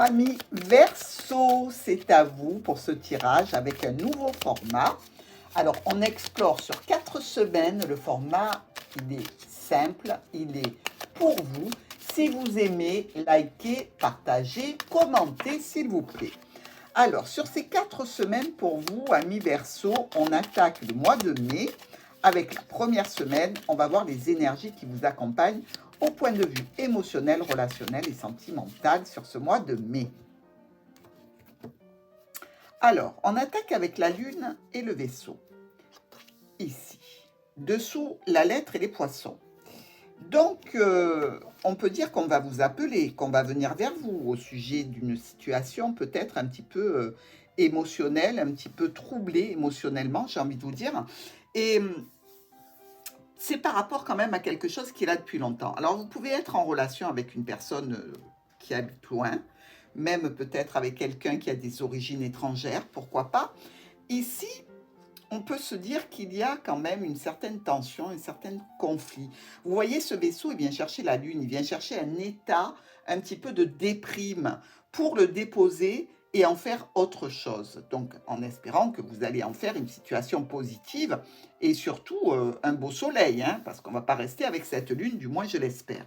Amis Verseau, c'est à vous pour ce tirage avec un nouveau format. Alors, on explore sur 4 semaines. Le format, il est simple, il est pour vous. Si vous aimez, likez, partagez, commentez, s'il vous plaît. Alors, sur ces 4 semaines, pour vous, amis Verseau, on attaque le mois de mai. Avec la première semaine, on va voir les énergies qui vous accompagnent au point de vue émotionnel, relationnel et sentimental sur ce mois de mai. Alors, on attaque avec la Lune et le Vaisseau. Ici. Dessous, la lettre et les poissons. Donc, on peut dire qu'on va vous appeler, qu'on va venir vers vous au sujet d'une situation peut-être un petit peu émotionnelle, un petit peu troublée émotionnellement, j'ai envie de vous dire. Et c'est par rapport quand même à quelque chose qui est là depuis longtemps. Alors, vous pouvez être en relation avec une personne qui habite loin, même peut-être avec quelqu'un qui a des origines étrangères, pourquoi pas. Ici, on peut se dire qu'il y a quand même une certaine tension, un certain conflit. Vous voyez, ce vaisseau, il vient chercher la Lune, il vient chercher un état un petit peu de déprime pour le déposer et en faire autre chose. Donc, en espérant que vous allez en faire une situation positive et surtout un beau soleil, hein, parce qu'on ne va pas rester avec cette Lune, du moins je l'espère.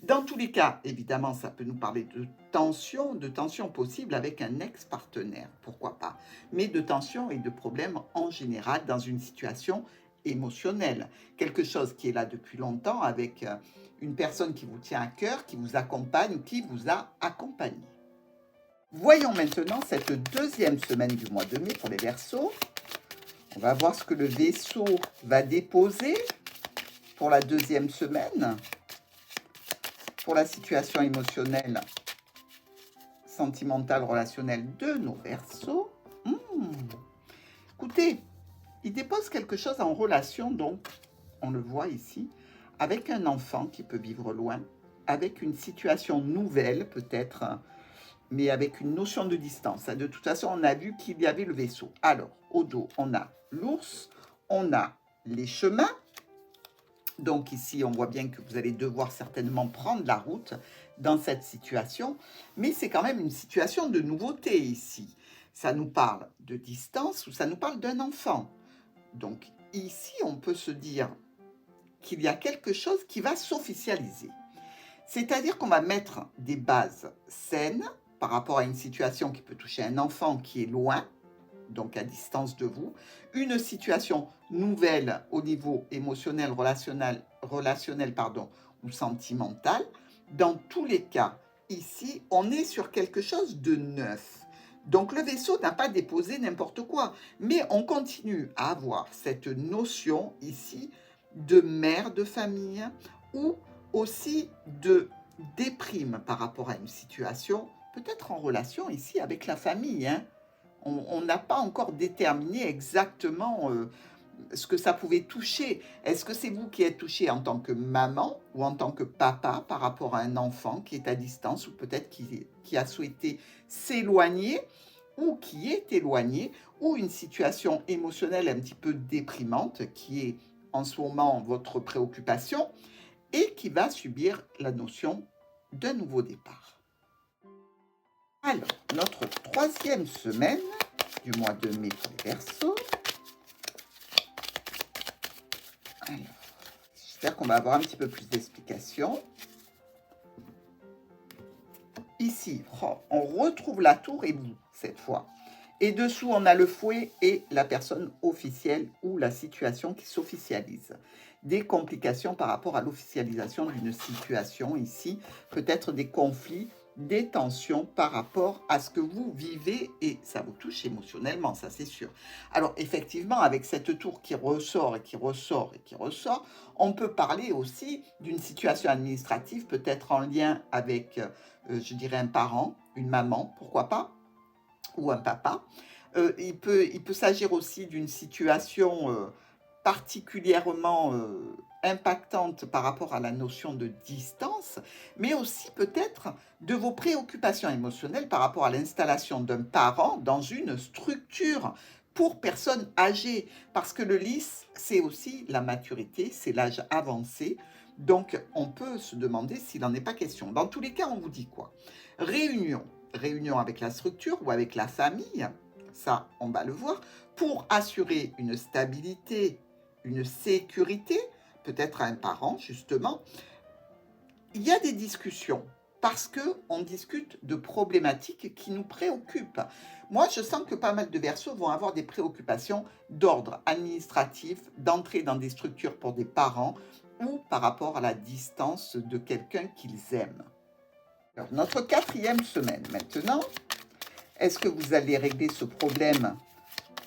Dans tous les cas, évidemment, ça peut nous parler de tension possible avec un ex-partenaire, pourquoi pas, mais de tension et de problèmes en général dans une situation émotionnelle. Quelque chose qui est là depuis longtemps avec une personne qui vous tient à cœur, qui vous accompagne ou qui vous a accompagné. Voyons maintenant cette deuxième semaine du mois de mai pour les Verseaux. On va voir ce que le Vaisseau va déposer pour la deuxième semaine. Pour la situation émotionnelle, sentimentale, relationnelle de nos Verseaux. Écoutez, il dépose quelque chose en relation, donc, on le voit ici, avec un enfant qui peut vivre loin, avec une situation nouvelle peut-être, mais avec une notion de distance. De toute façon, on a vu qu'il y avait le Vaisseau. Alors, au dos, on a l'ours, on a les chemins. Donc ici, on voit bien que vous allez devoir certainement prendre la route dans cette situation, mais c'est quand même une situation de nouveauté ici. Ça nous parle de distance ou ça nous parle d'un enfant. Donc ici, on peut se dire qu'il y a quelque chose qui va s'officialiser. C'est-à-dire qu'on va mettre des bases saines par rapport à une situation qui peut toucher un enfant qui est loin, donc à distance de vous, une situation nouvelle au niveau émotionnel, relationnel ou sentimental. Dans tous les cas, ici, on est sur quelque chose de neuf. Donc le Vaisseau n'a pas déposé n'importe quoi, mais on continue à avoir cette notion ici de mère de famille ou aussi de déprime par rapport à une situation, peut-être en relation ici avec la famille, hein. On n'a pas encore déterminé exactement ce que ça pouvait toucher. Est-ce que c'est vous qui êtes touché en tant que maman ou en tant que papa par rapport à un enfant qui est à distance ou peut-être qui a souhaité s'éloigner ou qui est éloigné ou une situation émotionnelle un petit peu déprimante qui est en ce moment votre préoccupation et qui va subir la notion d'un nouveau départ. Alors, notre troisième semaine du mois de mai pour les Verseaux. Alors, j'espère qu'on va avoir un petit peu plus d'explications. Ici, on retrouve la tour et vous, cette fois. Et dessous, on a le fouet et la personne officielle ou la situation qui s'officialise. Des complications par rapport à l'officialisation d'une situation ici, peut-être des conflits, des tensions par rapport à ce que vous vivez et ça vous touche émotionnellement, ça c'est sûr. Alors effectivement, avec cette tour qui ressort et qui ressort et qui ressort, on peut parler aussi d'une situation administrative peut-être en lien avec, je dirais, un parent, une maman, pourquoi pas, ou un papa. Il peut s'agir aussi d'une situation particulièrement impactante par rapport à la notion de distance, mais aussi peut-être de vos préoccupations émotionnelles par rapport à l'installation d'un parent dans une structure pour personnes âgées, parce que le lys, c'est aussi la maturité, c'est l'âge avancé, donc on peut se demander s'il n'en est pas question. Dans tous les cas, on vous dit quoi? Réunion réunion avec la structure ou avec la famille, ça on va le voir, pour assurer une stabilité, une sécurité, peut-être à un parent justement. Il y a des discussions parce qu'on discute de problématiques qui nous préoccupent. Moi, je sens que pas mal de Verseaux vont avoir des préoccupations d'ordre administratif, d'entrer dans des structures pour des parents ou par rapport à la distance de quelqu'un qu'ils aiment. Alors, notre 4e semaine maintenant, est-ce que vous allez régler ce problème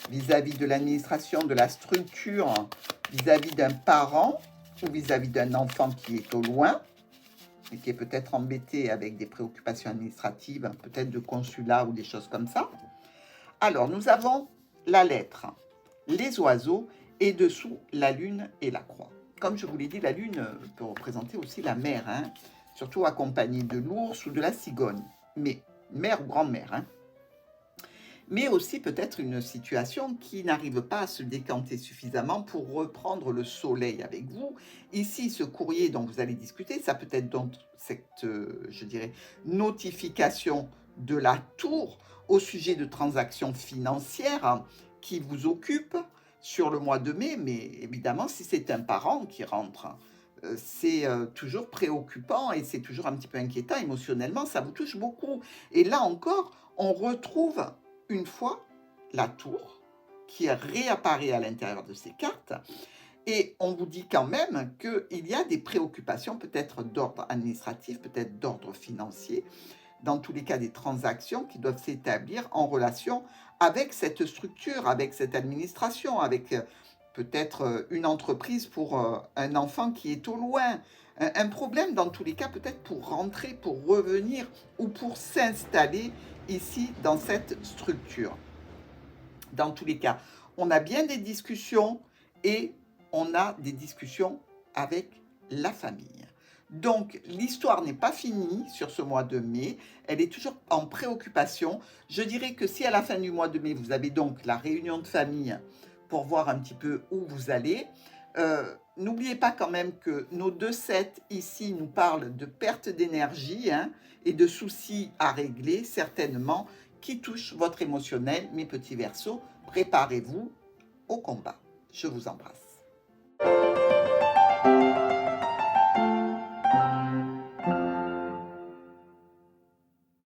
vis-à-vis de l'administration, de la structure, vis-à-vis d'un parent ou vis-à-vis d'un enfant qui est au loin et qui est peut-être embêté avec des préoccupations administratives, peut-être de consulat ou des choses comme ça? Alors, nous avons la lettre, les oiseaux, et dessous, la lune et la croix. Comme je vous l'ai dit, la lune peut représenter aussi la mère, hein, surtout accompagnée de l'ours ou de la cigogne, mais mère ou grand-mère. Hein. Mais aussi peut-être une situation qui n'arrive pas à se décanter suffisamment pour reprendre le soleil avec vous. Ici, ce courrier dont vous allez discuter, ça peut être donc cette, je dirais, notification de la tour au sujet de transactions financières hein, qui vous occupent sur le mois de mai, mais évidemment, si c'est un parent qui rentre, c'est toujours préoccupant et c'est toujours un petit peu inquiétant émotionnellement, ça vous touche beaucoup. Et là encore, on retrouve une fois la tour qui réapparaît à l'intérieur de ces cartes et on vous dit quand même qu'il y a des préoccupations peut-être d'ordre administratif, peut-être d'ordre financier, dans tous les cas des transactions qui doivent s'établir en relation avec cette structure, avec cette administration, avec peut-être une entreprise pour un enfant qui est au loin, un problème dans tous les cas peut-être pour rentrer, pour revenir ou pour s'installer ici dans cette structure. Dans tous les cas, on a bien des discussions et on a des discussions avec la famille. Donc, l'histoire n'est pas finie sur ce mois de mai, elle est toujours en préoccupation. Je dirais que si à la fin du mois de mai, vous avez donc la réunion de famille pour voir un petit peu où vous allez, n'oubliez pas quand même que nos 2-7 ici nous parlent de perte d'énergie hein, et de soucis à régler, certainement, qui touchent votre émotionnel. Mes petits Verseaux, préparez-vous au combat. Je vous embrasse.